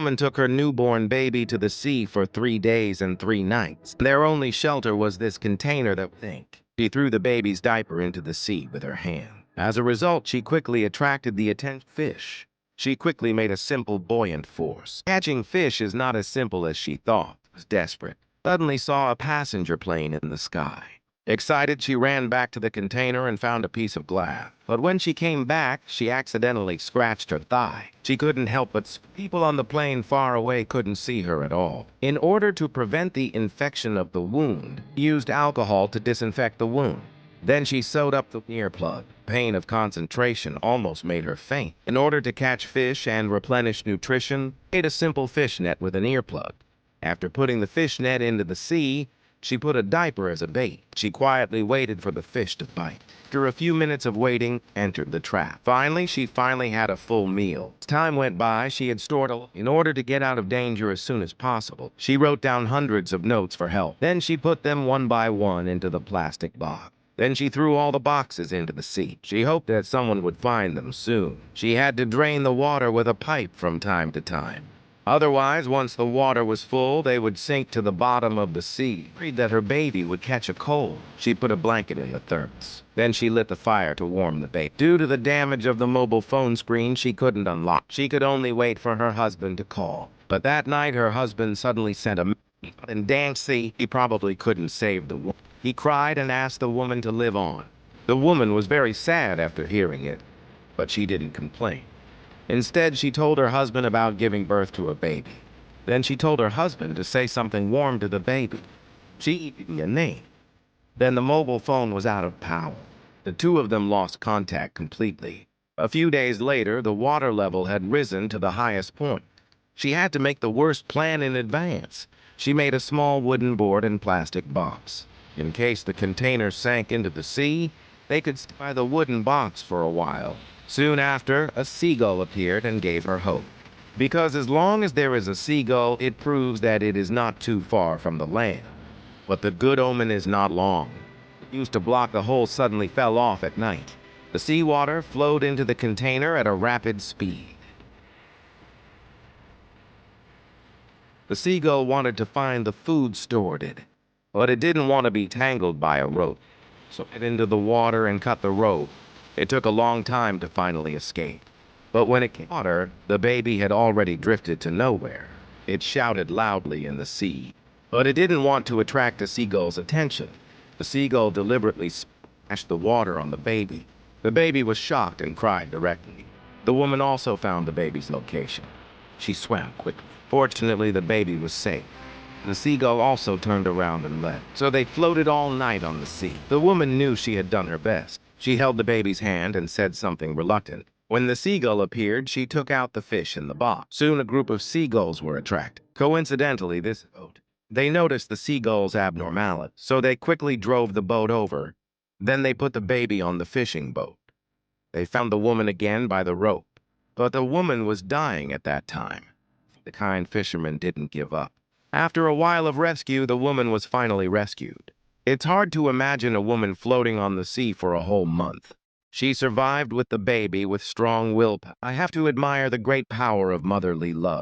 woman took her newborn baby to the sea for 3 days and 3 nights. Their only shelter was this container that think. She threw the baby's diaper into the sea with her hand. As a result, she quickly attracted the attention of fish. She quickly made a simple buoyant force. Catching fish is not as simple as she thought. She was desperate. Suddenly saw a passenger plane in the sky. Excited, she ran back to the container and found a piece of glass. But when she came back, she accidentally scratched her thigh. She couldn't help but people on the plane far away couldn't see her at all. In order to prevent the infection of the wound, she used alcohol to disinfect the wound. Then she sewed up the earplug. Pain of concentration almost made her faint. In order to catch fish and replenish nutrition, she made a simple fish net with an earplug. After putting the fish net into the sea, she put a diaper as a bait. She quietly waited for the fish to bite. After a few minutes of waiting, entered the trap. She finally had a full meal. As time went by, she had stored a lot. In order to get out of danger as soon as possible, she wrote down hundreds of notes for help. Then she put them one by one into the plastic box. Then she threw all the boxes into the sea. She hoped that someone would find them soon. She had to drain the water with a pipe from time to time. Otherwise, once the water was full, they would sink to the bottom of the sea. Worried that her baby would catch a cold, she put a blanket in the thermos. Then she lit the fire to warm the baby. Due to the damage of the mobile phone screen, she couldn't unlock. She could only wait for her husband to call. But that night, her husband suddenly sent a message. In Dancy, he probably couldn't save the woman. He cried and asked the woman to live on. The woman was very sad after hearing it, but she didn't complain. Instead, she told her husband about giving birth to a baby. Then she told her husband to say something warm to the baby. She gave him a name. Then the mobile phone was out of power. The two of them lost contact completely. A few days later, the water level had risen to the highest point. She had to make the worst plan in advance. She made a small wooden board and plastic box. In case the container sank into the sea, they could stay by the wooden box for a while. Soon after, a seagull appeared and gave her hope. Because as long as there is a seagull, it proves that it is not too far from the land. But the good omen is not long. It used to block the hole suddenly fell off at night. The seawater flowed into the container at a rapid speed. The seagull wanted to find the food stored in it, but it didn't want to be tangled by a rope. So it into the water and cut the rope. It took a long time to finally escape. But when it came to water, the baby had already drifted to nowhere. It shouted loudly in the sea. But it didn't want to attract the seagull's attention. The seagull deliberately splashed the water on the baby. The baby was shocked and cried directly. The woman also found the baby's location. She swam quickly. Fortunately, the baby was safe. The seagull also turned around and left. So they floated all night on the sea. The woman knew she had done her best. She held the baby's hand and said something reluctant. When the seagull appeared, she took out the fish in the box. Soon a group of seagulls were attracted. Coincidentally, this boat. They noticed the seagull's abnormality, so they quickly drove the boat over. Then they put the baby on the fishing boat. They found the woman again by the rope. But the woman was dying at that time. The kind fisherman didn't give up. After a while of rescue, the woman was finally rescued. It's hard to imagine a woman floating on the sea for a whole month. She survived with the baby with strong willpower. I have to admire the great power of motherly love.